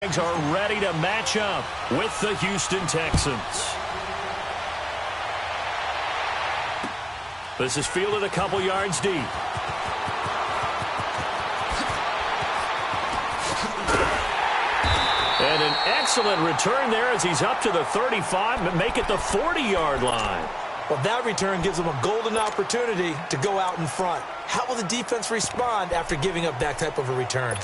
Jags are ready to match up with the Houston Texans. This is fielded a couple yards deep. And an excellent return there as he's up to the 35 and make it the 40-yard line. Well, that return gives them a golden opportunity to go out in front. How will the defense respond after giving up that type of a return?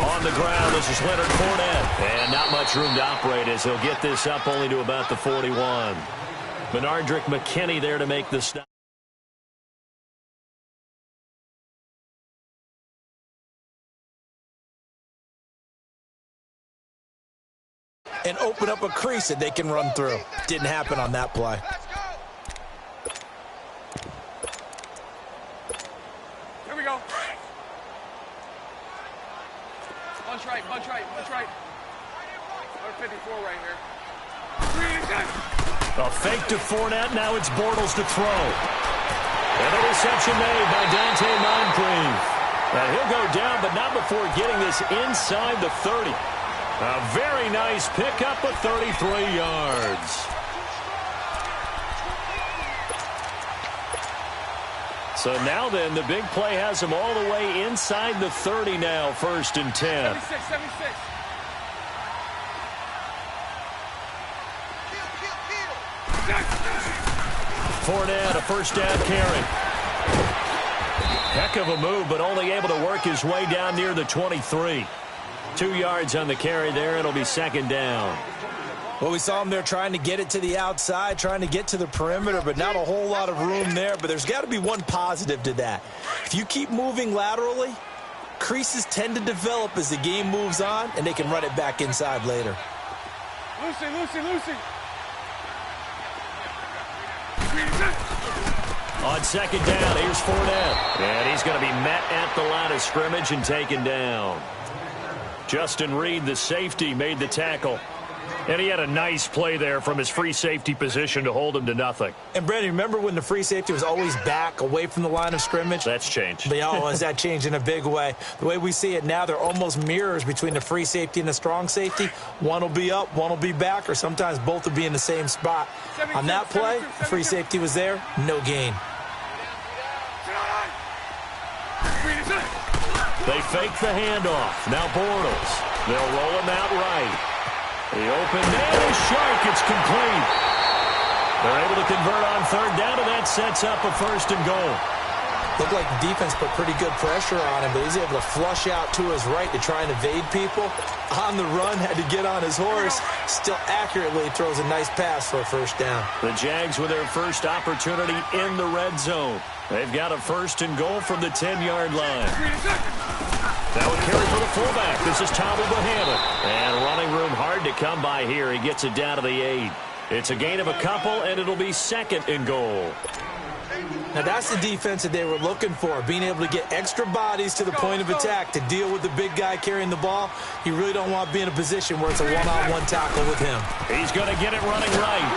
On the ground, this is Leonard Fournette. And not much room to operate as he'll get this up only to about the 41. Benardrick McKinney there to make the stop. And open up a crease that they can run through. Didn't happen on that play. Here we go. Punch right, punch right, punch right. 54 right here. A fake to Fournette. Now it's Bortles to throw. And a reception made by Dante Moncrief. And he'll go down, but not before getting this inside the 30. A very nice pickup of 33 yards. So now then, the big play has him all the way inside the 30 now, 1st and 10. 76. Fournette, a first down carry. Heck of a move, but only able to work his way down near the 23. 2 yards on the carry there. It'll be 2nd down. Well, we saw him there trying to get it to the outside, trying to get to the perimeter, but not a whole lot of room there. But there's got to be one positive to that. If you keep moving laterally, creases tend to develop as the game moves on, and they can run it back inside later. Lucy. On 2nd down, here's Fournette. And he's going to be met at the line of scrimmage and taken down. Justin Reed, the safety, made the tackle. And he had a nice play there from his free safety position to hold him to nothing. And, Brandon, remember when the free safety was always back away from the line of scrimmage? That's changed. Has that changed in a big way? The way we see it now, they're almost mirrors between the free safety and the strong safety. One will be up, one will be back, or sometimes both will be in the same spot. On that play, free safety was there, no gain. They fake the handoff. Now Bortles. They'll roll him out right. The open man is sharp. It's complete. They're able to convert on 3rd down, and that sets up a 1st and goal. Looked like the defense put pretty good pressure on him, but he's able to flush out to his right to try and evade people. On the run, had to get on his horse. Still accurately throws a nice pass for a 1st down. The Jags with their first opportunity in the red zone. They've got a 1st and goal from the 10-yard line. Now a carry for the fullback. This is Tommy Bohannon. And running room hard to come by here. He gets it down to the 8. It's a gain of a couple, and it'll be 2nd and goal. Now that's the defense that they were looking for, being able to get extra bodies to the point of attack to deal with the big guy carrying the ball. You really don't want to be in a position where it's a one-on-one tackle with him. He's going to get it running right.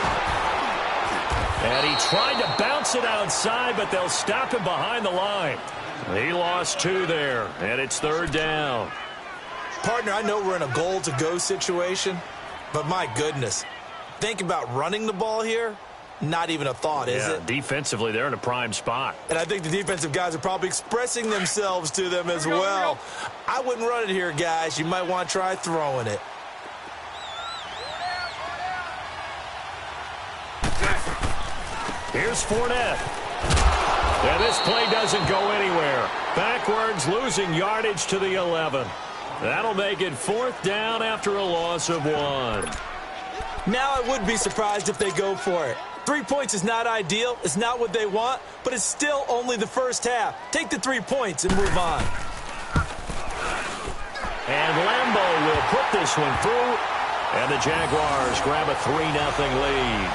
And he tried to bounce it outside, but they'll stop him behind the line. He lost 2 there, and it's 3rd down. Partner, I know we're in a goal-to-go situation, but my goodness, think about running the ball here. Not even a thought, is it? Defensively, they're in a prime spot. And I think the defensive guys are probably expressing themselves to them as well. I wouldn't run it here, guys. You might want to try throwing it. Here's Fournette. And this play doesn't go anywhere. Backwards, losing yardage to the 11. That'll make it 4th down after a loss of 1. Now I would be surprised if they go for it. 3 points is not ideal. It's not what they want, but it's still only the first half. Take the 3 points and move on. put this one through, and the Jaguars grab a 3-0 lead.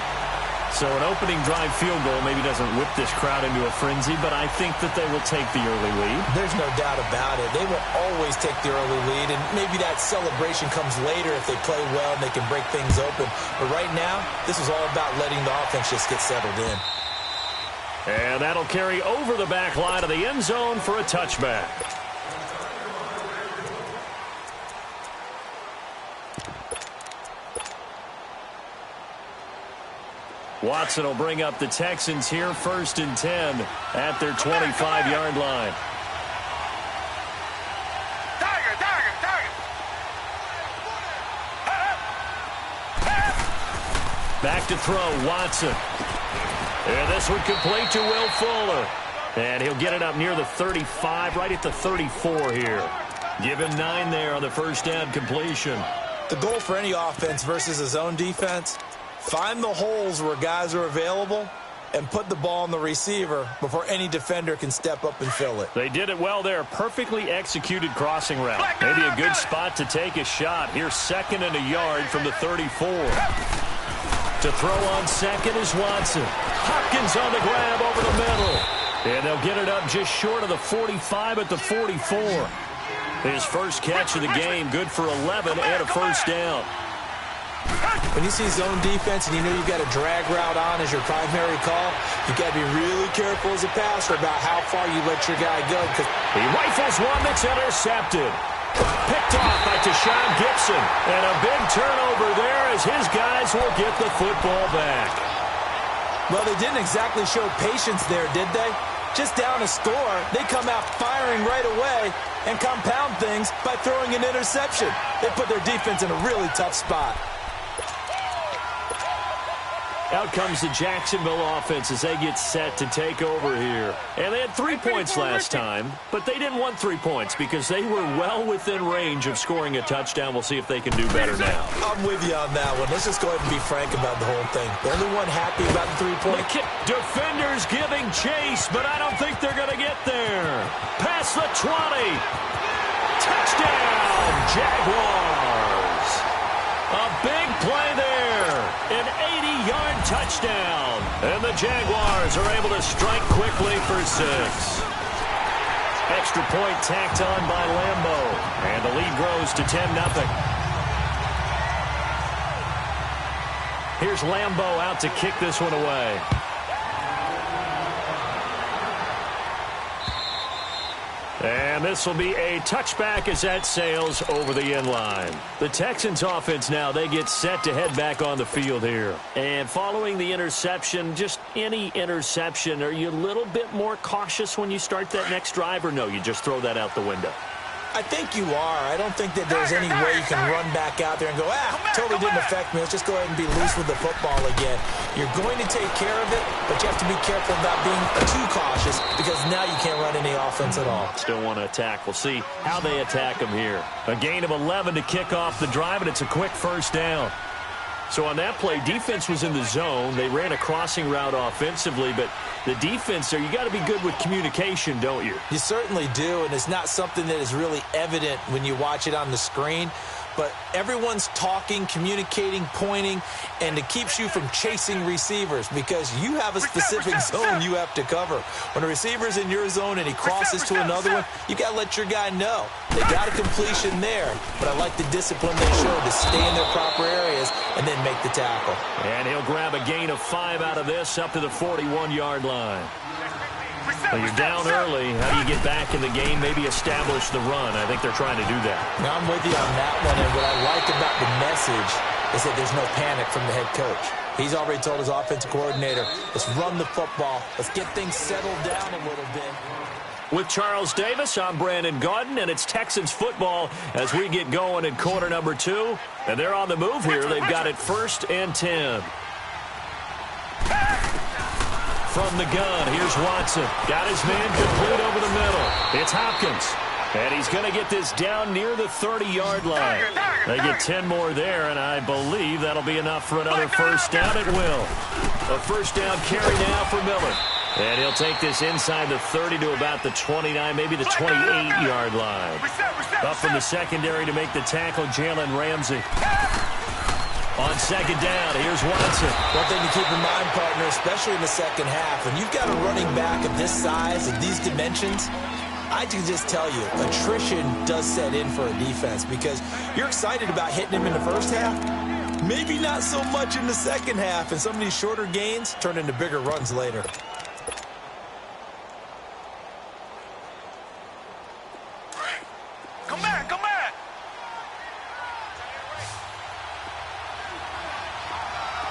So an opening drive field goal maybe doesn't whip this crowd into a frenzy, but I think that they will take the early lead. There's no doubt about it. They will always take the early lead, and maybe that celebration comes later if they play well and they can break things open. But right now, this is all about letting the offense just get settled in. And that'll carry over the back line of the end zone for a touchback. Watson will bring up the Texans here, 1st and 10 at their 25-yard line. Back to throw, Watson. And this one complete to Will Fuller. And he'll get it up near the 35, right at the 34 here. Give him 9 there on the first down completion. The goal for any offense versus a zone defense, find the holes where guys are available and put the ball on the receiver before any defender can step up and fill it. They did it well there. Perfectly executed crossing route. Maybe a good spot to take a shot. Here's 2nd and a yard from the 34. To throw on second is Watson. Hopkins on the grab over the middle. And they'll get it up just short of the 45 at the 44. His first catch of the game, good for 11 and a first down. When you see zone defense and you know you've got a drag route on as your primary call, you've got to be really careful as a passer about how far you let your guy go. He rifles one that's intercepted. Picked off by Tashawn Gibson. And a big turnover there as his guys will get the football back. Well, they didn't exactly show patience there, did they? Just down a score, they come out firing right away and compound things by throwing an interception. They put their defense in a really tough spot. Out comes the Jacksonville offense as they get set to take over here. And they had 3 points last time, but they didn't want 3 points because they were well within range of scoring a touchdown. We'll see if they can do better now. I'm with you on that one. Let's just go ahead and be frank about the whole thing. The only one happy about the 3-point. Defenders giving chase, but I don't think they're going to get there. Past the 20. Touchdown, Jaguars. A big play there. An 80-yard touchdown. And the Jaguars are able to strike quickly for 6. Extra point tacked on by Leemo. And the lead grows to 10-0. Here's Leemo out to kick this one away. And this will be a touchback as that sails over the end line. The Texans offense now, they get set to head back on the field here. And following the interception, just any interception, are you a little bit more cautious when you start that next drive, or no, you just throw that out the window? I think you are. I don't think that there's any way you can run back out there and go, totally didn't affect me. Let's just go ahead and be loose with the football again. You're going to take care of it, but you have to be careful about being too cautious because now you can't run any offense at all. Still want to attack. We'll see how they attack them here. A gain of 11 to kick off the drive, and it's a quick first down. So on that play, defense was in the zone. They ran a crossing route offensively, but the defense there, you got to be good with communication, don't you? You certainly do, and it's not something that is really evident when you watch it on the screen. But everyone's talking, communicating, pointing, and it keeps you from chasing receivers because you have a specific zone you have to cover. When a receiver's in your zone and he crosses to another one, you got to let your guy know. They got a completion there, but I like the discipline they showed to stay in their proper areas and then make the tackle. And he'll grab a gain of 5 out of this up to the 41-yard line. Well, you're down early. How do you get back in the game? Maybe establish the run. I think they're trying to do that. Now, I'm with you on that one, and what I like about the message is that there's no panic from the head coach. He's already told his offensive coordinator, let's run the football. Let's get things settled down a little bit. With Charles Davis, I'm Brandon Gaudin, and it's Texans football as we get going in quarter number 2. And they're on the move here. They've got it 1st and 10. From the gun, here's Watson. Got his man complete over the middle. It's Hopkins. And he's going to get this down near the 30-yard line. They get 10 more there, and I believe that'll be enough for another first down. It will. A first down carry now for Miller. And he'll take this inside the 30 to about the 29, maybe the 28-yard line. Up from the secondary to make the tackle, Jalen Ramsey. On second down, here's Watson. One thing to keep in mind, partner, especially in the second half, when you've got a running back of this size and these dimensions, I can just tell you, attrition does set in for a defense because you're excited about hitting him in the first half. Maybe not so much in the second half, and some of these shorter gains turn into bigger runs later. Come back, come back.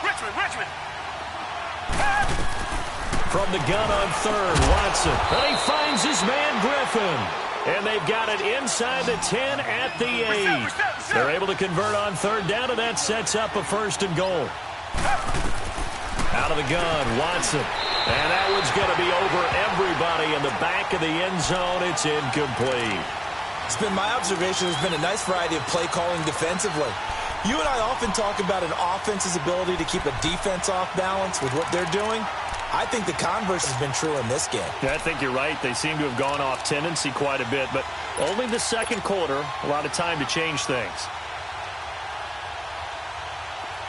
Richmond. From the gun on third, Watson. And he finds his man, Griffin. And they've got it inside the 10 at the 8. They're able to convert on third down, and that sets up a first and goal. Out of the gun, Watson. And that one's going to be over everybody in the back of the end zone. It's incomplete. It's been my observation there's been a nice variety of play calling defensively. You and I often talk about an offense's ability to keep a defense off balance with what they're doing. I think the converse has been true in this game. Yeah, I think you're right. They seem to have gone off tendency quite a bit, but only the second quarter, a lot of time to change things.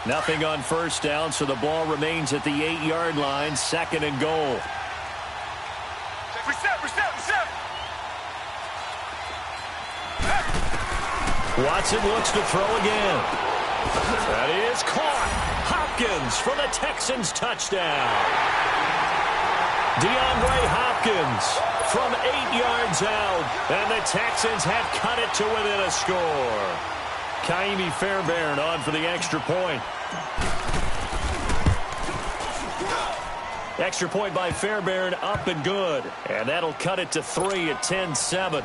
Nothing on first down, so the ball remains at the 8-yard line, second and goal. Reset. Watson looks to throw again. That is caught. Hopkins for the Texans touchdown. DeAndre Hopkins from 8 yards out, and the Texans have cut it to within a score. Kaimi Fairbairn on for the extra point. Extra point by Fairbairn, up and good. And that'll cut it to 3 at 10-7.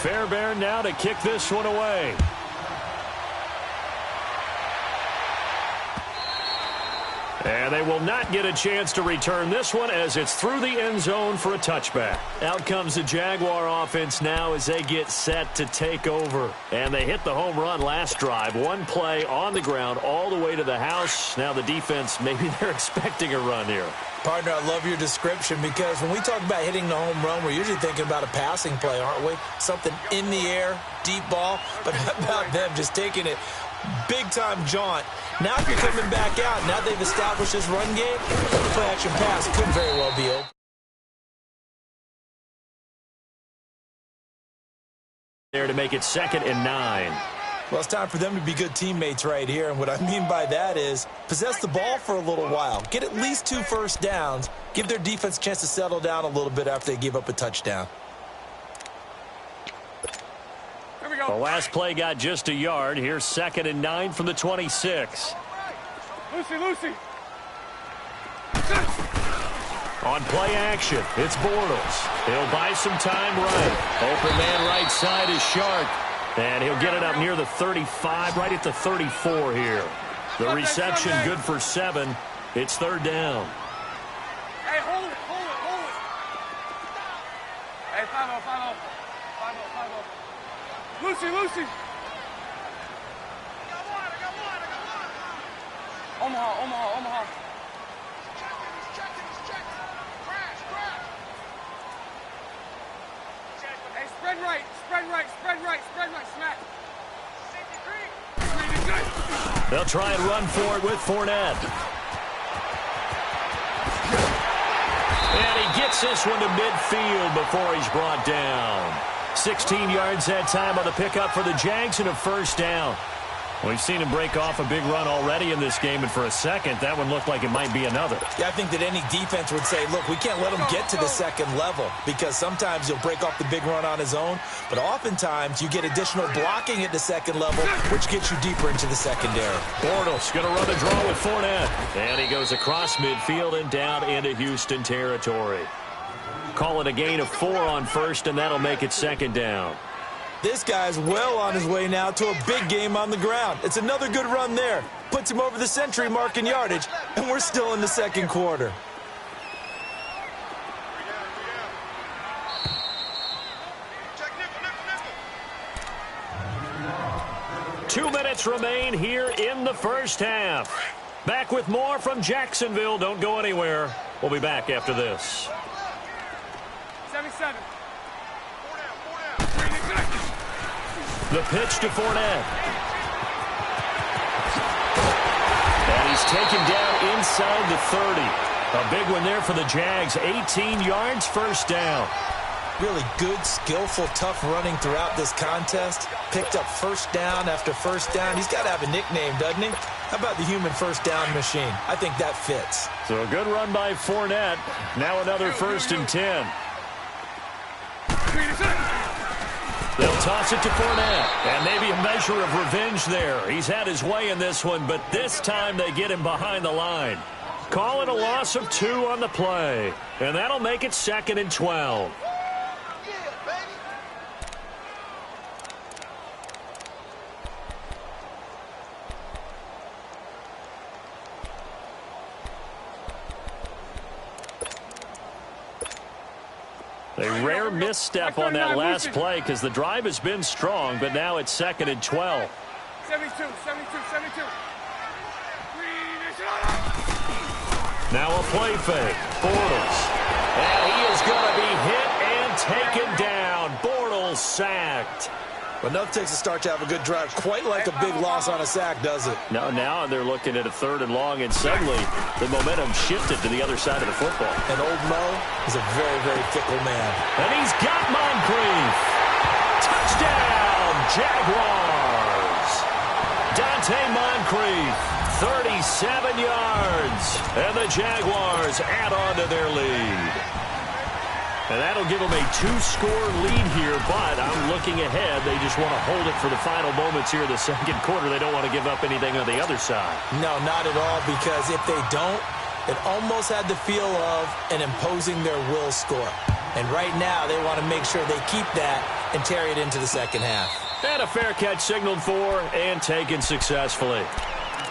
Fairbairn now to kick this one away. And they will not get a chance to return this one as it's through the end zone for a touchback. Out comes the Jaguar offense now as they get set to take over. And they hit the home run last drive. One play on the ground all the way to the house. Now the defense, maybe they're expecting a run here. Partner, I love your description because when we talk about hitting the home run, we're usually thinking about a passing play, aren't we? Something in the air, deep ball. But how about them just taking it big-time jaunt? Now you're coming back out. Now they've established this run game. The play-action pass could very well be open. There to make it 2nd and 9. Well, it's time for them to be good teammates right here. And what I mean by that is possess the ball for a little while. Get at least 2 first downs. Give their defense a chance to settle down a little bit after they give up a touchdown. Here we go. The last play got just a yard. Here's 2nd and 9 from the 26. Lucy. On play action, it's Bortles. He'll buy some time right. Open man right side is Shark. And he'll get it up near the 35, right at the 34 here. The reception good for 7. It's 3rd down. Hey, hold it. Hey, 5-0. Lucy. I got one. Omaha. Hey, spread right, smack. They'll try and run for it with Fournette. And he gets this one to midfield before he's brought down. 16 yards that time on the pickup for the Jags and a first down. We've seen him break off a big run already in this game, and for a second, that one looked like it might be another. Yeah, I think that any defense would say, look, we can't let him get to the second level because sometimes he'll break off the big run on his own, but oftentimes you get additional blocking at the second level, which gets you deeper into the secondary. Bortles going to run a draw with Fournette, and he goes across midfield and down into Houston territory. Call it a gain of 4 on first, and that'll make it 2nd down. This guy's well on his way now to a big game on the ground. It's another good run there. Puts him over the century mark in yardage, and we're still in the second quarter. Two minutes remain here in the first half. Back with more from Jacksonville. Don't go anywhere. We'll be back after this. 7. The pitch to Fournette. And he's taken down inside the 30. A big one there for the Jags. 18 yards, first down. Really good, skillful, tough running throughout this contest. Picked up first down after first down. He's got to have a nickname, doesn't he? How about the human first down machine? I think that fits. So a good run by Fournette. Now another first and 10. They'll toss it to Fournette. And maybe a measure of revenge there. He's had his way in this one, but this time they get him behind the line. Call it a loss of 2 on the play. And that'll make it 2nd and 12. A rare misstep on that last play because the drive has been strong, but now it's 2nd and 12. 72. Now a play fake. Bortles. And he is going to be hit and taken down. Bortles sacked. But enough takes a start to have a good drive. Quite like a big loss on a sack, does it? No, now they're looking at a 3rd and long, and suddenly the momentum shifted to the other side of the football. And old Mo is a very, very fickle man. And he's got Moncrief. Touchdown, Jaguars. Dante Moncrief, 37 yards. And the Jaguars add on to their lead. And that'll give them a 2-score lead here, but I'm looking ahead. They just want to hold it for the final moments here in the second quarter. They don't want to give up anything on the other side. No, not at all, because if they don't, it almost had the feel of an imposing their will score. And right now, they want to make sure they keep that and carry it into the second half. And a fair catch signaled for and taken successfully.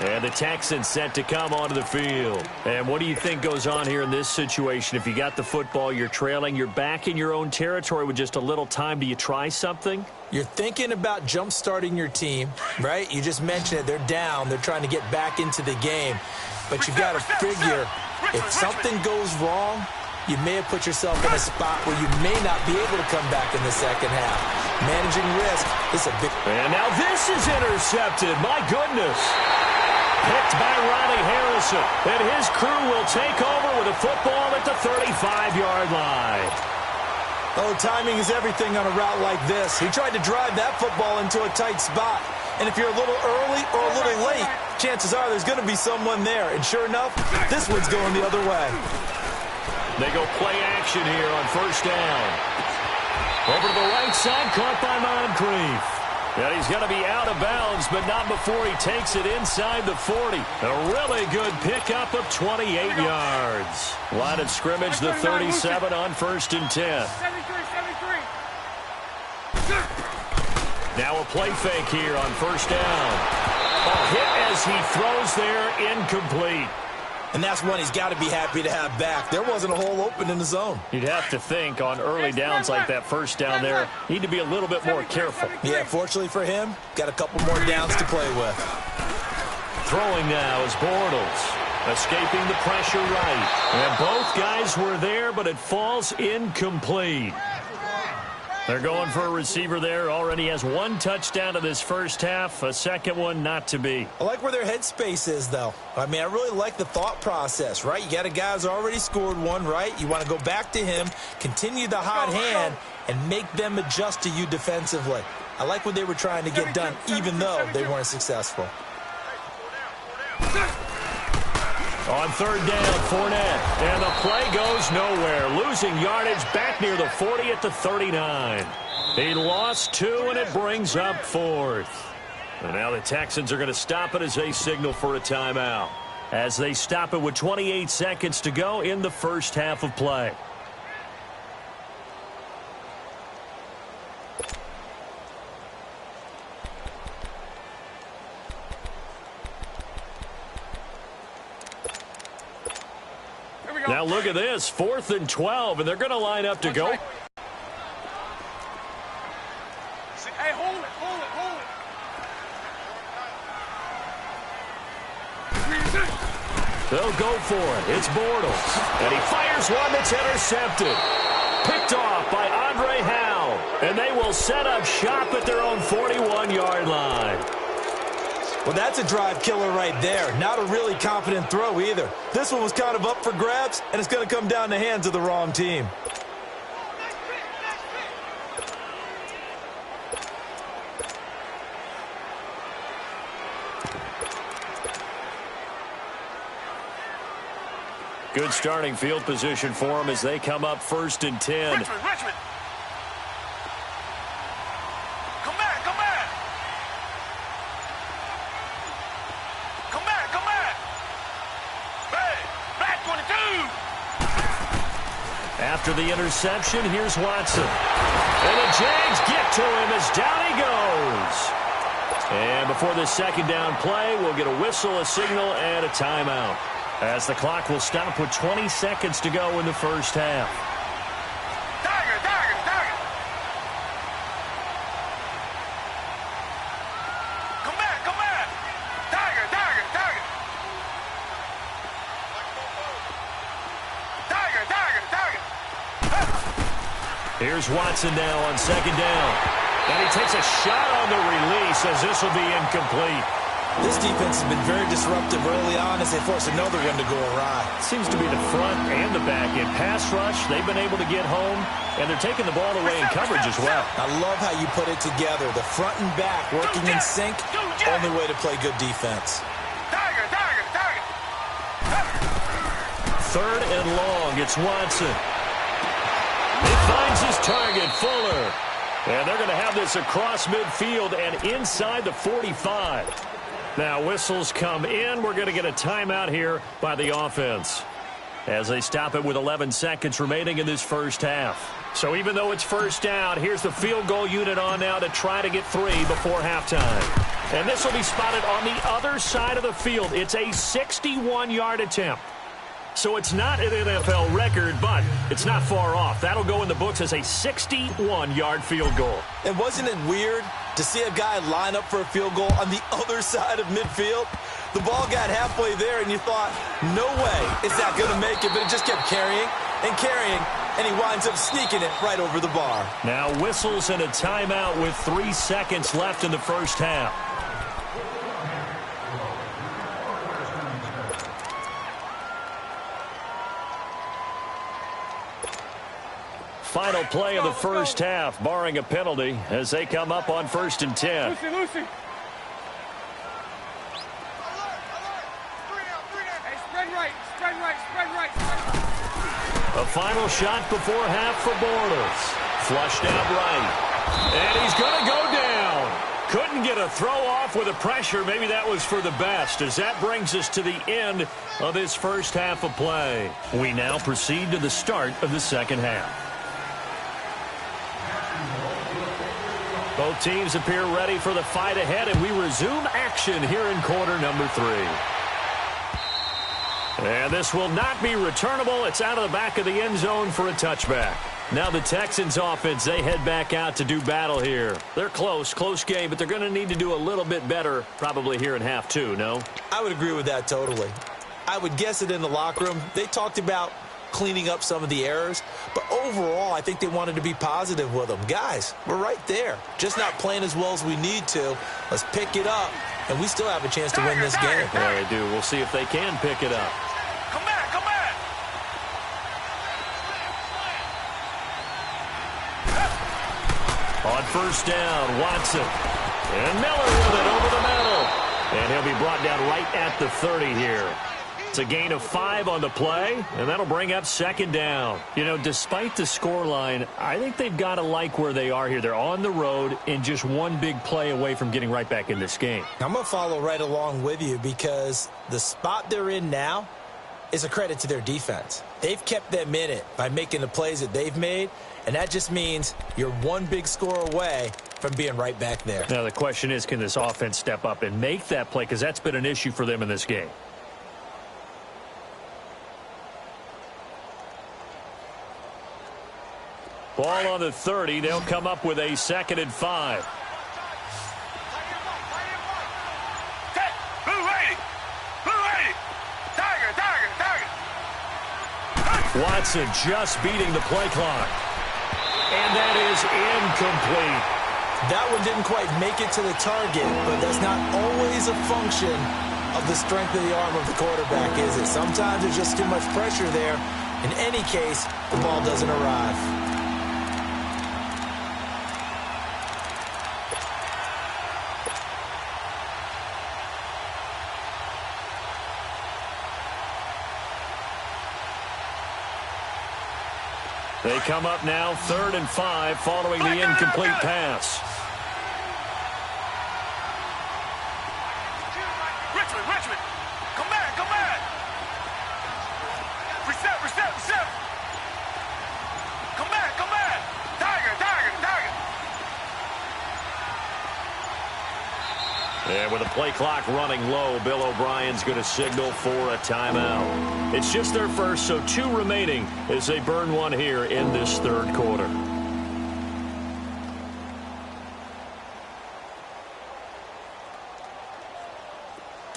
And the Texans set to come onto the field. And what do you think goes on here in this situation? If you got the football, you're trailing, you're back in your own territory with just a little time. Do you try something? You're thinking about jump-starting your team, right? You just mentioned it. They're down. They're trying to get back into the game. But you've got to figure, if something goes wrong, you may have put yourself in a spot where you may not be able to come back in the second half. Managing risk is a big... And now this is intercepted. My goodness. Picked by Ronnie Harrison. And his crew will take over with a football at the 35-yard line. Oh, timing is everything on a route like this. He tried to drive that football into a tight spot. And if you're a little early or a little late, chances are there's going to be someone there. And sure enough, this one's going the other way. They go play action here on first down. Over to the right side, caught by Moncrief. Yeah, he's going to be out of bounds, but not before he takes it inside the 40. A really good pickup of 28 yards. Line of scrimmage, the 37 on 1st and 10. 73. Now a play fake here on first down. A hit as he throws there, incomplete. And that's one he's got to be happy to have back. There wasn't a hole open in the zone. You'd have to think on early downs like that first down there, need to be a little bit more careful. Yeah, fortunately for him, got a couple more downs to play with. Throwing now is Bortles, escaping the pressure right. And both guys were there, but it falls incomplete. They're going for a receiver there. Already has 1 touchdown to this first half. A second one not to be. I like where their headspace is, though. I mean, I really like the thought process, right? You got a guy who's already scored one, right? You want to go back to him, continue the hot hand, and make them adjust to you defensively. I like what they were trying to get done, even though they weren't successful. On third down, Fournette. And the play goes nowhere. Losing yardage back near the 40 at the 39. He lost 2, and it brings up 4th. And now the Texans are going to stop it as they signal for a timeout. As they stop it with 28 seconds to go in the first half of play. Now look at this, 4th and 12, and they're going to line up to go. Hey, hold it. They'll go for it. It's Bortles. And he fires one that's intercepted. picked off by Andre Howe. And they will set up shop at their own 41-yard line. Well, that's a drive killer right there. Not a really confident throw either. This one was kind of up for grabs, and it's going to come down the hands of the wrong team. Good starting field position for them as they come up 1st and 10. Richmond. Come back. Back 22. After the interception, here's Watson. And the Jags get to him as down he goes. And before the second down play, we'll get a whistle, a signal, and a timeout, as the clock will stop with 20 seconds to go in the first half. Tiger. Come back. Tiger. Here's Watson now on second down. And he takes a shot on the release as this will be incomplete. This defense has been very disruptive early on as they force another one to go awry. Seems to be the front and the back. In pass rush, they've been able to get home, and they're taking the ball away in coverage as well. I love how you put it together. The front and back working in sync, only way to play good defense. Tiger. 3rd and long, it's Watson. He finds his target, Fuller. And they're going to have this across midfield and inside the 45. Now whistles come in. We're going to get a timeout here by the offense as they stop it with 11 seconds remaining in this first half. So even though it's first down, here's the field goal unit on now to try to get 3 before halftime. And this will be spotted on the other side of the field. It's a 61-yard attempt. So it's not an NFL record, but it's not far off. That'll go in the books as a 61-yard field goal. And wasn't it weird to see a guy line up for a field goal on the other side of midfield? The ball got halfway there, and you thought, no way is that going to make it, but it just kept carrying, and he winds up sneaking it right over the bar. Now whistles and a timeout with 3 seconds left in the first half. Final play of the first half, barring a penalty, as they come up on 1st and 10. Lucy. Hey, spread right. A final shot before half for Bortles. Flushed out right. And he's going to go down. Couldn't get a throw off with the pressure. Maybe that was for the best, as that brings us to the end of this first half of play. We now proceed to the start of the second half. Both teams appear ready for the fight ahead, and we resume action here in quarter number 3. And this will not be returnable. It's out of the back of the end zone for a touchback. Now the Texans offense, they head back out to do battle here. They're close game, but they're going to need to do a little bit better probably here in half 2, no? I would agree with that totally. I would guess it in the locker room. They talked about cleaning up some of the errors, but overall I think they wanted to be positive with them. Guys, we're right there, just not playing as well as we need to. Let's pick it up, and we still have a chance to win this game. Yeah, they do. We'll see if they can pick it up. Come back. On first down, Watson. And Miller with it over the middle. And he'll be brought down right at the 30 here. It's a gain of 5 on the play, and that'll bring up second down. You know, despite the scoreline, I think they've got to like where they are here. They're on the road and just one big play away from getting right back in this game. I'm going to follow right along with you because the spot they're in now is a credit to their defense. They've kept them in it by making the plays that they've made, and that just means you're one big score away from being right back there. Now the question is, can this offense step up and make that play? Because that's been an issue for them in this game. Ball on the 30. They'll come up with a 2nd and 5. Watson just beating the play clock. And that is incomplete. That one didn't quite make it to the target, but that's not always a function of the strength of the arm of the quarterback, is it? Sometimes there's just too much pressure there. In any case, the ball doesn't arrive. They come up now 3rd and 5 following the incomplete pass. Richmond, come back. Reset. Come back. Tiger. And with the play clock running low, Bill O'Brien's going to signal for a timeout. It's just their first, so 2 remaining as they burn one here in this 3rd quarter.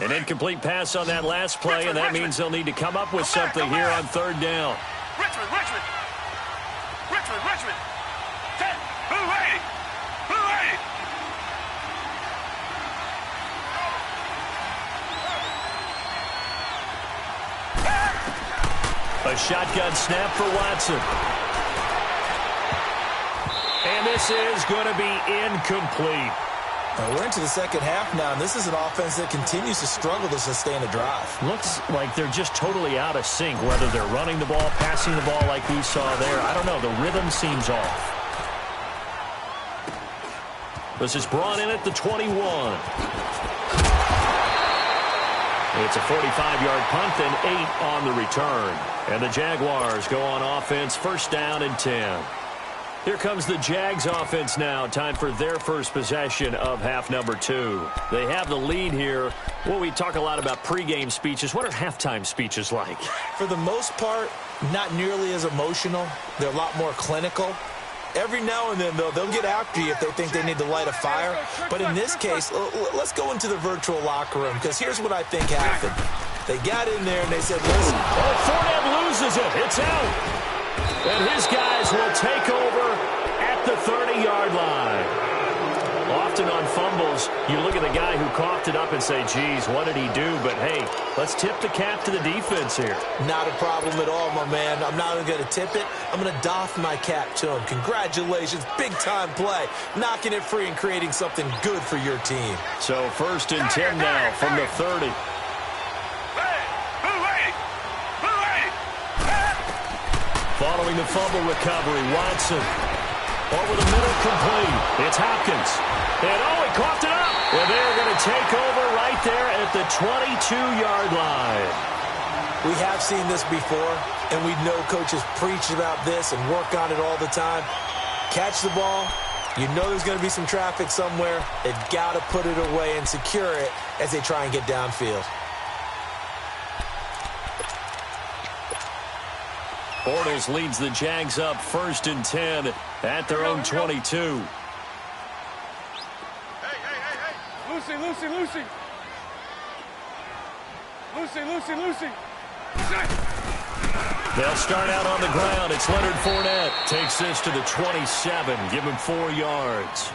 An incomplete pass on that last play, and that means they'll need to come up with something here on 3rd down. Richmond. 10. Blue 80. A shotgun snap for Watson. And this is going to be incomplete. We're into the second half now, and this is an offense that continues to struggle to sustain a drive. Looks like they're just totally out of sync, whether they're running the ball, passing the ball like we saw there. I don't know. The rhythm seems off. This is brought in at the 21. It's a 45-yard punt and 8 on the return. And the Jaguars go on offense, 1st down and 10. Here comes the Jags offense now. Time for their first possession of half number 2. They have the lead here. Well, we talk a lot about pregame speeches. What are halftime speeches like? For the most part, not nearly as emotional. They're a lot more clinical. Every now and then, though, they'll get after you if they think they need to light a fire. But in this case, let's go into the virtual locker room, because here's what I think happened. They got in there and they said, listen. Oh, Fournette loses it. It's out. And his guys will take over at the 30-yard line. Often on fumbles, you look at the guy who coughed it up and say, geez, what did he do? But, hey, let's tip the cap to the defense here. Not a problem at all, my man. I'm not even going to tip it. I'm going to doff my cap to him. Congratulations. Big-time play. Knocking it free and creating something good for your team. So 1st and 10 now from the 30. Following the fumble recovery, Watson. Over the middle, complete. It's Hopkins. And, he coughed it up. And they're going to take over right there at the 22-yard line. We have seen this before, and we know coaches preach about this and work on it all the time. Catch the ball. You know there's going to be some traffic somewhere. They've got to put it away and secure it as they try and get downfield. Bortles leads the Jags up 1st and 10 at their own 22. Lucy. They'll start out on the ground. It's Leonard Fournette. Takes this to the 27. Give him 4 yards.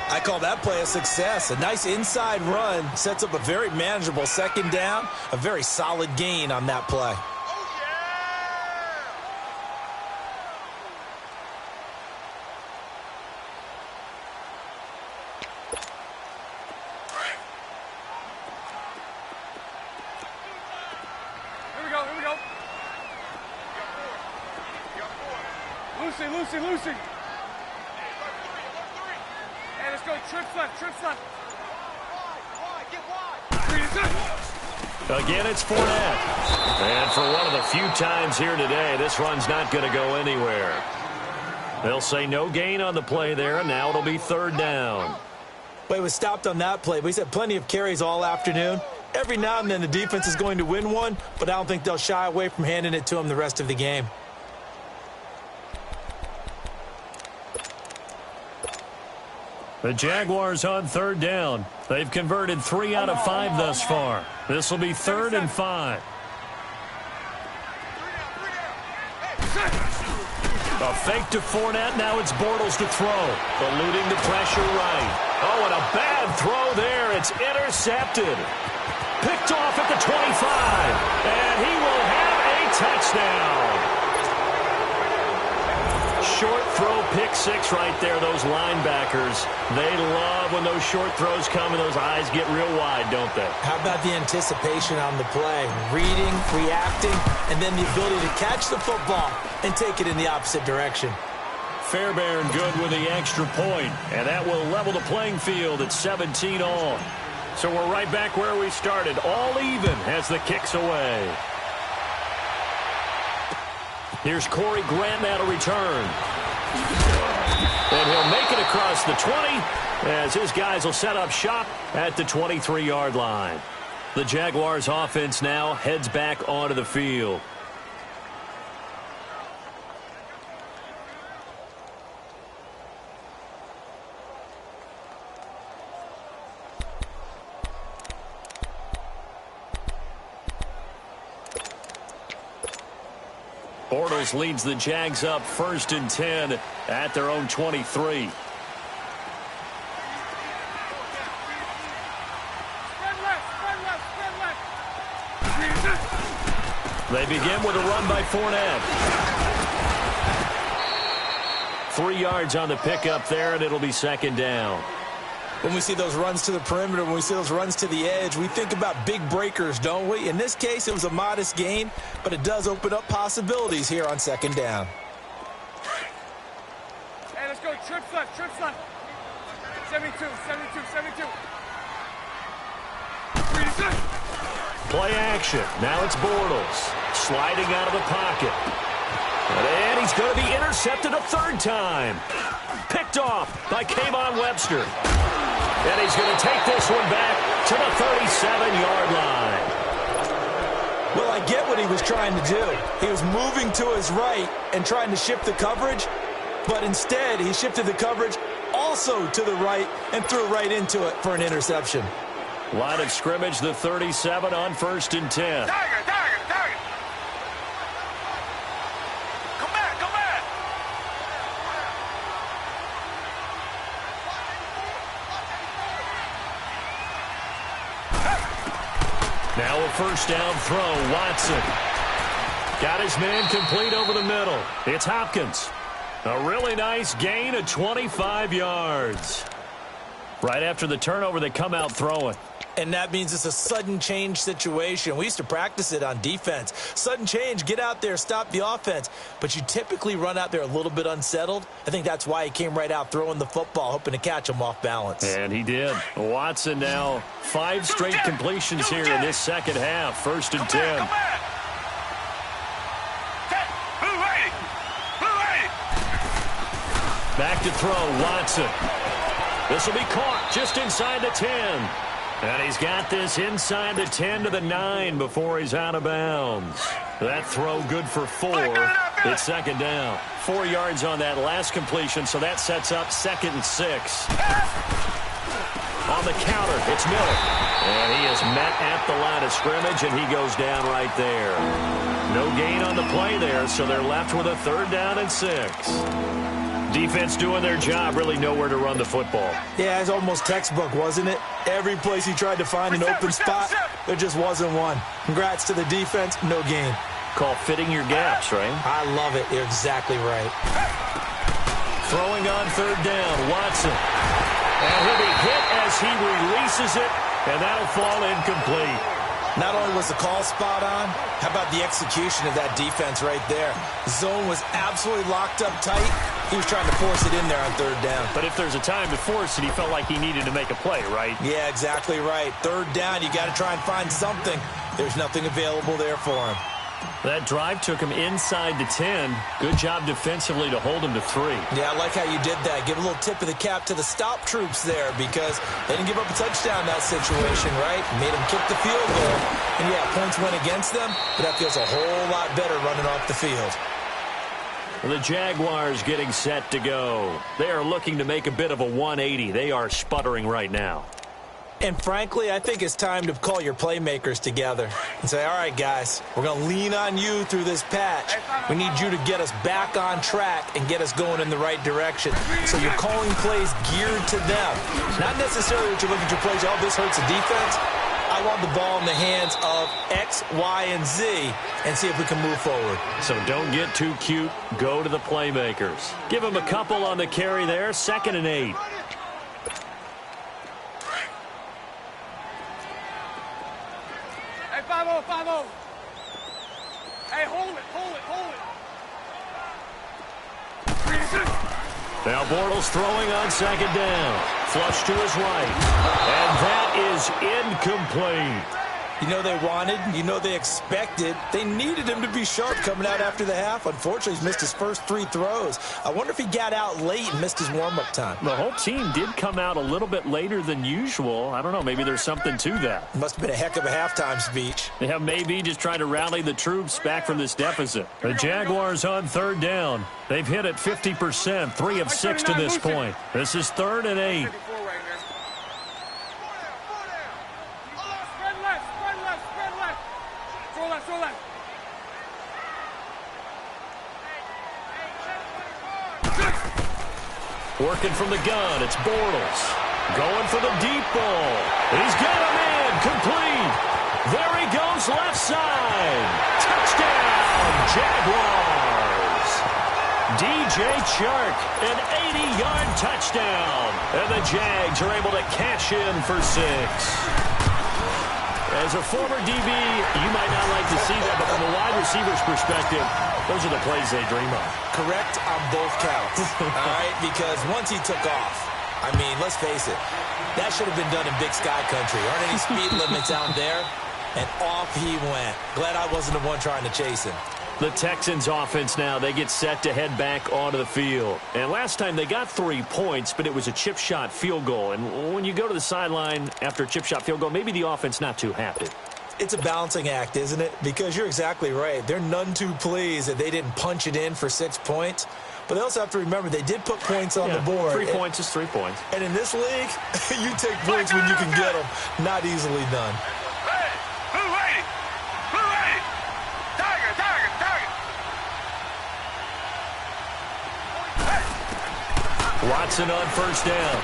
I call that play a success. A nice inside run sets up a very manageable 2nd down. A very solid gain on that play. Lucy. Hey, let's go. Trips left. Get wide. Again, it's Fournette. And for one of the few times here today, this run's not going to go anywhere. They'll say no gain on the play there, and now it'll be 3rd down. But it was stopped on that play. But he's had plenty of carries all afternoon. Every now and then the defense is going to win one, but I don't think they'll shy away from handing it to him the rest of the game. The Jaguars on 3rd down. They've converted 3 out of 5 thus far. This will be 3rd and 5. A fake to Fournette. Now it's Bortles to throw. Eluding the pressure right. Oh, and a bad throw there. It's intercepted. Picked off at the 25. And he will have a touchdown. Short throw, pick six right there. Those linebackers, they love when those short throws come and those eyes get real wide, don't they? How about the anticipation on the play? Reading, reacting, and then the ability to catch the football and take it in the opposite direction. Fairbairn good with the extra point, and that will level the playing field at 17 all. So we're right back where we started, all even as the kick's away. Here's Corey Grant now to return. And he'll make it across the 20 as his guys will set up shop at the 23-yard line. The Jaguars offense now heads back onto the field. Bortles leads the Jags up 1st and 10 at their own 23. They begin with a run by Fournette. 3 yards on the pickup there, and it'll be 2nd down. When we see those runs to the perimeter, when we see those runs to the edge, we think about big breakers, don't we? In this case, it was a modest gain, but it does open up possibilities here on 2nd down. Hey, let's go. Trips left. 72. Play action. Now it's Bortles. Sliding out of the pocket. And he's going to be intercepted a 3rd time. Picked off by Kayvon Webster. And he's going to take this one back to the 37-yard line. Well, I get what he was trying to do. He was moving to his right and trying to shift the coverage, but instead he shifted the coverage also to the right and threw right into it for an interception. Line of scrimmage, the 37 on 1st and 10. Tiger. Come back. Now a 1st down throw. Watson got his man complete over the middle. It's Hopkins. A really nice gain of 25 yards. Right after the turnover, they come out throwing. And that means it's a sudden change situation. We used to practice it on defense. Sudden change, get out there, stop the offense. But you typically run out there a little bit unsettled. I think that's why he came right out throwing the football, hoping to catch him off balance. And he did. Watson now 5 straight completions here in this 2nd half. 1st and 10. Come back. Back to throw, Watson. This will be caught just inside the 10. And he's got this inside the 10 to the 9 before he's out of bounds. That throw good for 4. It's 2nd down. 4 yards on that last completion, so that sets up 2nd and 6. On the counter, it's Miller. And he is met at the line of scrimmage, and he goes down right there. No gain on the play there, so they're left with a 3rd down and 6. Defense doing their job, really nowhere to run the football. Yeah, it's almost textbook, wasn't it? Every place he tried to find an open spot, there just wasn't one. Congrats to the defense, no gain. Call fitting your gaps, right? I love it. You're exactly right. Throwing on 3rd down, Watson. And he'll be hit as he releases it, and that'll fall incomplete. Not only was the call spot on, how about the execution of that defense right there? Zone was absolutely locked up tight. He was trying to force it in there on 3rd down. But if there's a time to force it, he felt like he needed to make a play, right? Yeah, exactly right. 3rd down, you got to try and find something. There's nothing available there for him. That drive took him inside the 10. Good job defensively to hold him to 3. Yeah, I like how you did that. Give a little tip of the cap to the stop troops there because they didn't give up a touchdown in that situation, right? Made them kick the field goal. And, yeah, points went against them, but that feels a whole lot better running off the field. The Jaguars getting set to go. They are looking to make a bit of a 180. They are sputtering right now. And frankly, I think it's time to call your playmakers together and say, all right, guys, we're going to lean on you through this patch. We need you to get us back on track and get us going in the right direction. So you're calling plays geared to them. Not necessarily that you look at your plays, oh, this hurts the defense. I want the ball in the hands of X, Y, and Z and see if we can move forward. So don't get too cute. Go to the playmakers. Give them a couple on the carry there. 2nd and 8. Hey, 5-0, 5-0. Hey, hold it. Now Bortles throwing on 2nd down. Flush to his right. And that is incomplete. You know they wanted, you know they expected. They needed him to be sharp coming out after the half. Unfortunately, he's missed his first 3 throws. I wonder if he got out late and missed his warm-up time. The whole team did come out a little bit later than usual. I don't know, maybe there's something to that. Must have been a heck of a halftime speech. Yeah, maybe just trying to rally the troops back from this deficit. The Jaguars on 3rd down. They've hit it 50%, 3 of 6 to this point. This is 3rd and 8. Working from the gun, it's Bortles. Going for the deep ball. He's got him in, complete. There he goes, left side. Touchdown, Jaguars. DJ Chark, an 80-yard touchdown. And the Jags are able to cash in for 6. As a former DB, you might not like to see that, but from a wide receiver's perspective, those are the plays they dream of. Correct on both counts, all right? Because once he took off, I mean, let's face it, that should have been done in Big Sky Country. Aren't any speed limits out there? And off he went. Glad I wasn't the one trying to chase him. The Texans offense now, they get set to head back onto the field. And last time they got 3 points, but it was a chip shot field goal. And when you go to the sideline after a chip shot field goal, maybe the offense not too happy. It's a balancing act, isn't it? Because you're exactly right. They're none too pleased that they didn't punch it in for 6 points. But they also have to remember they did put points on the board. 3 points is 3 points. And in this league, you take points when you can get them. Not easily done. Hey, who ready? Who ready? Tiger, tiger, tiger. Watson on 1st down.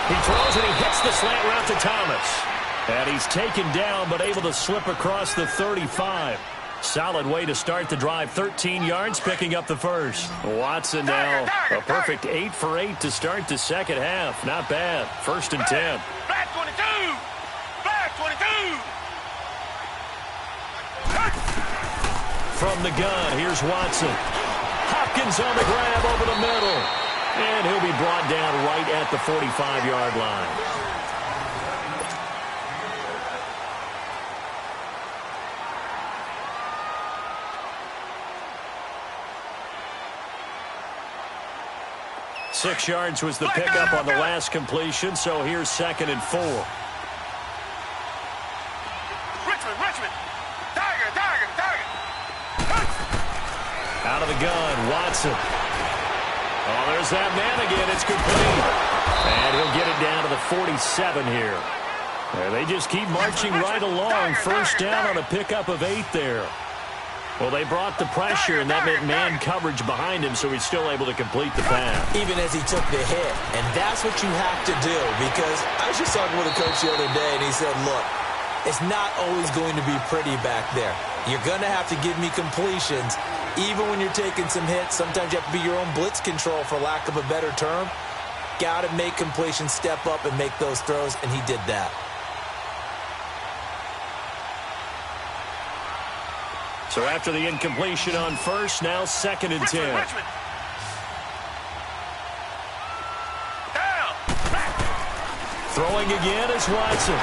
He throws and he hits the slant route to Thomas. And he's taken down but able to slip across the 35. Solid way to start the drive. 13 yards, picking up the first. Watson now a perfect 8 for 8 to start the 2nd half. Not bad. 1st and 10. Flag 22. Flag 22. From the gun, here's Watson. Hopkins on the grab over the middle. And he'll be brought down right at the 45-yard line. Six yards was the pickup on the last completion, so here's 2nd and 4. Richmond. Tiger, tiger, tiger. Out of the gun, Watson. Oh, there's that man again. It's complete. And he'll get it down to the 47 here. And they just keep marching right along. 1st down on a pickup of 8 there. Well, they brought the pressure, and that meant man coverage behind him, so he's still able to complete the pass. Even as he took the hit. And that's what you have to do, because I was just talking with a coach the other day, and he said, look, it's not always going to be pretty back there. You're going to have to give me completions. Even when you're taking some hits, sometimes you have to be your own blitz control, for lack of a better term. Got to make completions, step up, and make those throws, and he did that. So after the incompletion on 1st, now 2nd and 10. Richmond. Down. Throwing again is Watson.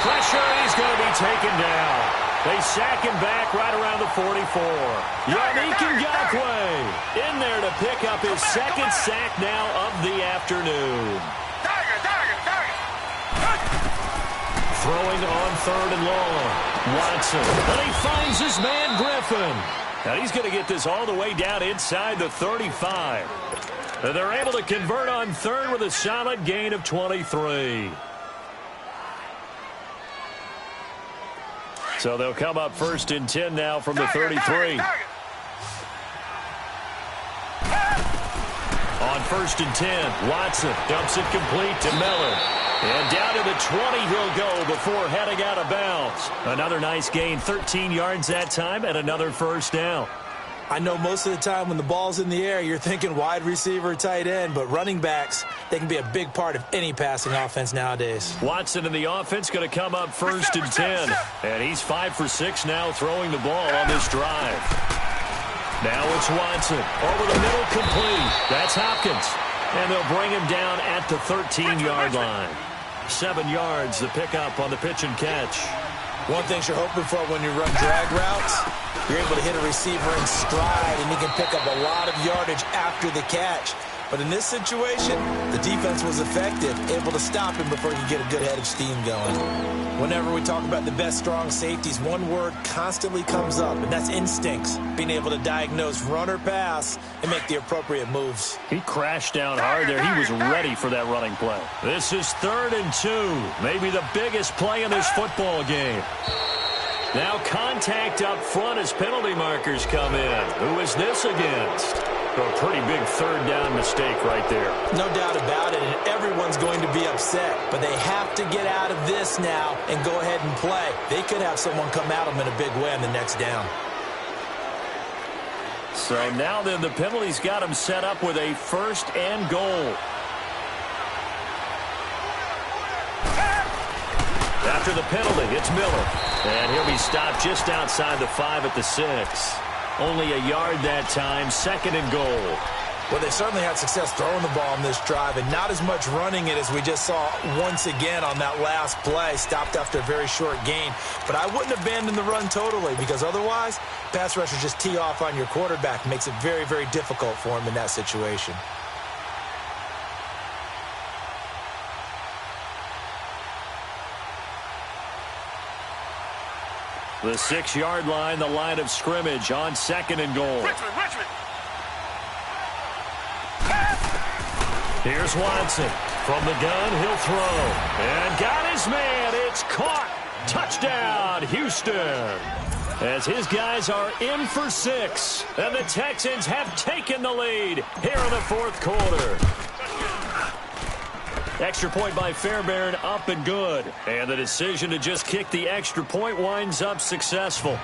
Pressure, he's going to be taken down. They sack him back right around the 44. Yannick Ngakoue in there to pick up his 2nd sack now of the afternoon. Tiger. Throwing on 3rd and long. Watson. And he finds his man Griffin. And he's going to get this all the way down inside the 35. And they're able to convert on 3rd with a solid gain of 23. So they'll come up 1st and 10 now from the 33. On 1st and 10, Watson dumps it complete to Miller. And down to the 20 he'll go before heading out of bounds. Another nice gain, 13 yards that time, and another 1st down. I know most of the time when the ball's in the air, you're thinking wide receiver, tight end, but running backs, they can be a big part of any passing offense nowadays. Watson in the offense going to come up 1st and 10. And he's 5 for 6 now throwing the ball on this drive. Now it's Watson. Over the middle, complete. That's Hopkins. And they'll bring him down at the 13-yard line. 7 yards, the pickup on the pitch and catch. One thing you're hoping for when you run drag routes, you're able to hit a receiver in stride, and he can pick up a lot of yardage after the catch. But in this situation, the defense was effective, able to stop him before he could get a good head of steam going. Whenever we talk about the best strong safeties, one word constantly comes up, and that's instincts. Being able to diagnose run or pass and make the appropriate moves. He crashed down hard there. He was ready for that running play. This is 3rd and 2. Maybe the biggest play in this football game. Now contact up front as penalty markers come in. Who is this against? A pretty big 3rd down mistake right there. No doubt about it, and everyone's going to be upset. But they have to get out of this now and go ahead and play. They could have someone come at them in a big way on the next down. So now then the penalty's got him set up with a 1st and goal. After the penalty, it's Miller. And he'll be stopped just outside the 5 at the 6. Only a yard that time, 2nd and goal. Well, they certainly had success throwing the ball on this drive, and not as much running it as we just saw once again on that last play. Stopped after a very short gain. But I wouldn't abandon the run totally, because otherwise, pass rushers just tee off on your quarterback. Makes it very, very difficult for him in that situation. The 6-yard line, the line of scrimmage on 2nd and goal. Richmond. Here's Watson. From the gun, he'll throw. And got his man. It's caught. Touchdown, Houston. As his guys are in for 6. And the Texans have taken the lead here in the 4th quarter. Extra point by Fairbairn, up and good. And the decision to just kick the extra point winds up successful.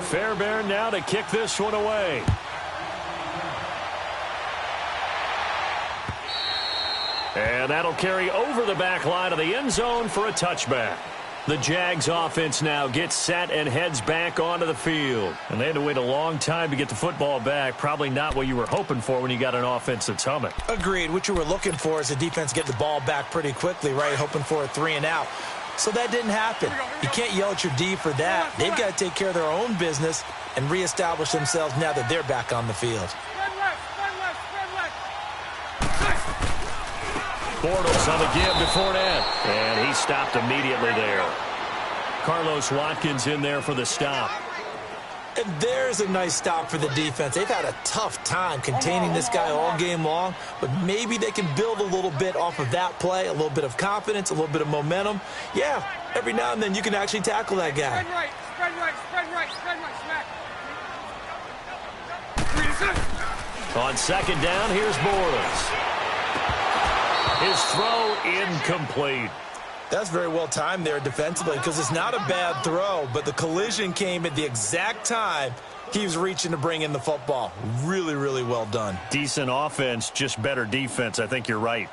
Fairbairn now to kick this one away. And that'll carry over the back line of the end zone for a touchback. The Jags offense now gets set and heads back onto the field. And they had to wait a long time to get the football back. Probably not what you were hoping for when you got an offense that's humming. Agreed. What you were looking for is the defense get the ball back pretty quickly, right? Hoping for a 3 and out. So that didn't happen. You can't yell at your D for that. They've got to take care of their own business and reestablish themselves now that they're back on the field. Bortles on the give to Fournette. And he stopped immediately there. Carlos Watkins in there for the stop. And there's a nice stop for the defense. They've had a tough time containing this guy all game long, but maybe they can build a little bit off of that play, a little bit of confidence, a little bit of momentum. Yeah, every now and then you can actually tackle that guy. Spread right, smack. On 2nd down, here's Bortles. His throw incomplete. That's very well timed there defensively because it's not a bad throw, but the collision came at the exact time he was reaching to bring in the football. Really, really well done. Decent offense, just better defense. I think you're right.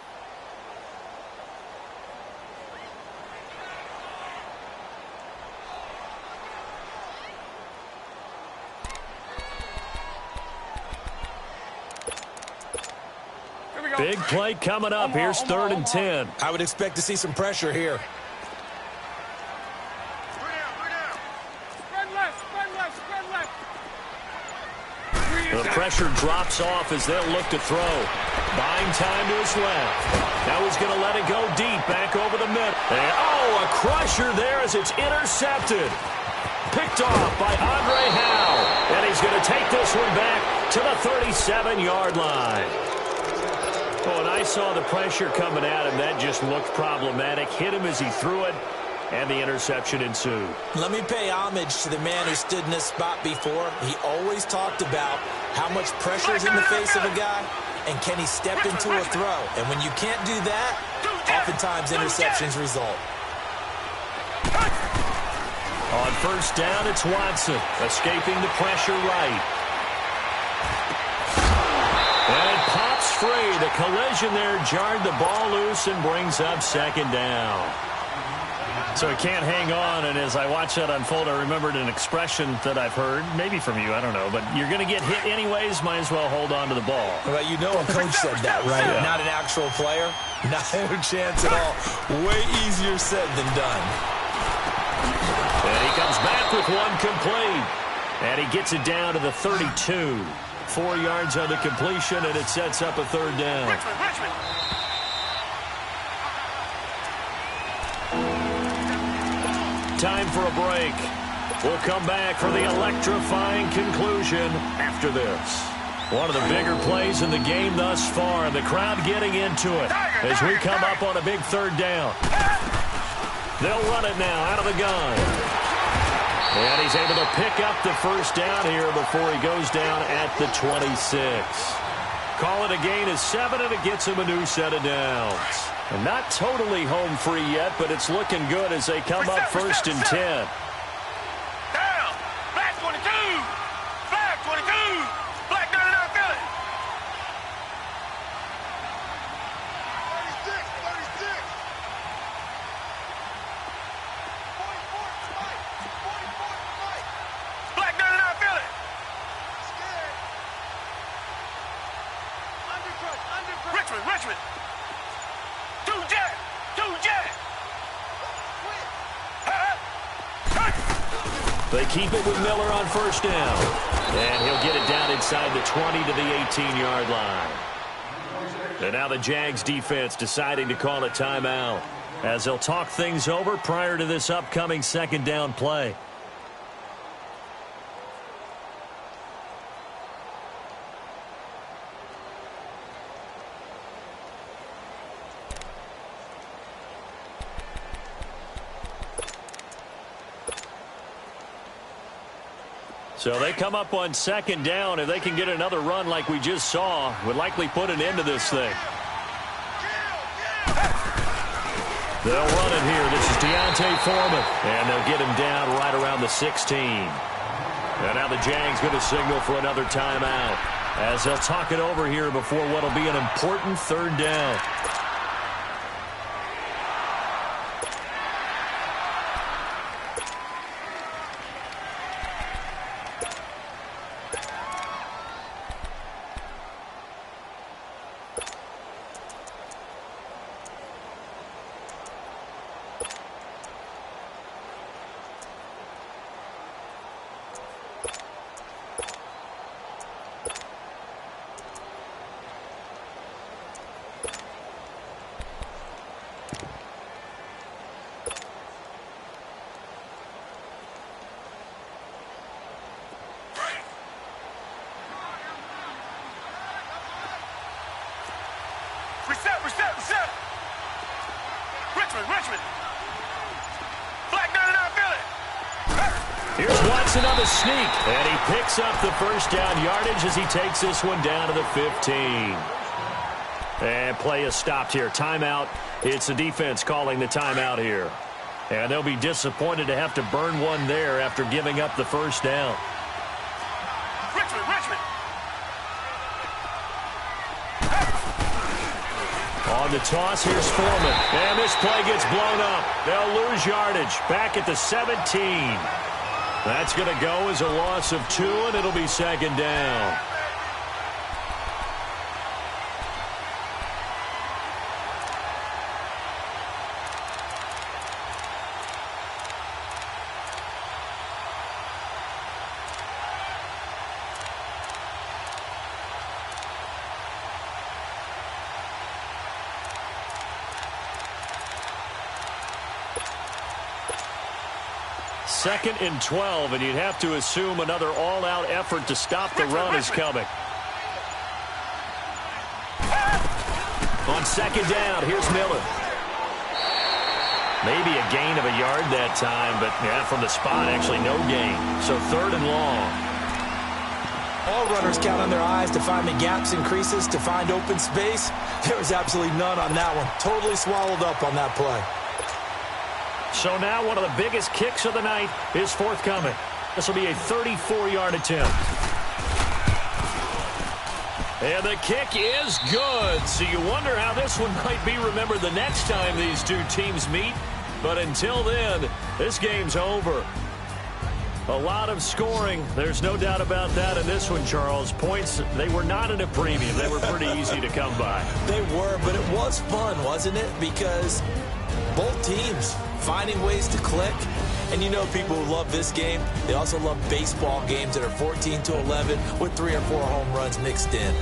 Big play coming up. Here's 3rd and 10. I would expect to see some pressure here. The pressure drops off as they'll look to throw. Buying time to his left. Now he's going to let it go deep, back over the middle. And, a crusher there as it's intercepted. Picked off by Andre Howe. And he's going to take this one back to the 37-yard line. Oh, and I saw the pressure coming at him. That just looked problematic. Hit him as he threw it. and the interception ensued. Let me pay homage to the man who stood in this spot before. He always talked about how much pressure is in the face of a guy, and can he step into a throw. And when you can't do that, oftentimes interceptions result. On first down, it's Watson, escaping the pressure right. And it pops free. The collision there jarred the ball loose and brings up second down. So he can't hang on, and as I watch that unfold, I remembered an expression that I've heard, maybe from you, I don't know, but you're going to get hit anyways, might as well hold on to the ball. Well, you know a coach said that, right? Yeah. Not an actual player. Not a chance at all. Way easier said than done. And he comes back with one complete. And he gets it down to the 32. 4 yards on the completion, and it sets up a third down. Richmond. Time for a break. We'll come back for the electrifying conclusion after this. One of the bigger plays in the game thus far, and the crowd getting into it as we come up on a big third down. They'll run it now out of the gun. And he's able to pick up the first down here before he goes down at the 26. Call it a gain of 7, and it gets him a new set of downs. And not totally home free yet, but it's looking good as they come up first and 10. Down. Black 22. Black 22. Black 99 Philly. 36. 36. 44 Spike. 44 Spike. Black 99 Philly. Scared. Undercrush. Richmond. 2 Jack. 2 Jack. They keep it with Miller on first down. And he'll get it down inside the 20 to the 18-yard line. And now the Jags defense deciding to call a timeout as they'll talk things over prior to this upcoming second down play. So they come up on second down. If they can get another run like we just saw, would likely put an end to this thing. They'll run it here. This is Deontay Foreman. And they'll get him down right around the 16. And now the Jags going to signal for another timeout as they'll talk it over here before what will be an important third down. Reset. Richmond. Black 99 Philly. Here's Watson on the sneak, and he picks up the first down yardage as he takes this one down to the 15. And play is stopped here. Timeout. It's the defense calling the timeout here. And they'll be disappointed to have to burn one there after giving up the first down. Richmond. On the toss, here's Foreman. And this play gets blown up. They'll lose yardage back at the 17. That's going to go as a loss of 2, and it'll be second down. Second and 12, and you'd have to assume another all-out effort to stop the run is coming. On second down, here's Miller. Maybe a gain of a yard that time, but yeah, from the spot, actually no gain. So 3rd and long. All runners count on their eyes to find the gaps and creases, to find open space. There was absolutely none on that one. Totally swallowed up on that play. So now one of the biggest kicks of the night is forthcoming. This will be a 34-yard attempt. And the kick is good. So you wonder how this one might be remembered the next time these two teams meet. But until then, this game's over. A lot of scoring. There's no doubt about that in this one, Charles. Points, they were not at a premium. They were pretty easy to come by. They were, but it was fun, wasn't it? Because both teams finding ways to click. And you know people who love this game, they also love baseball games that are 14-11 with 3 or 4 home runs mixed in.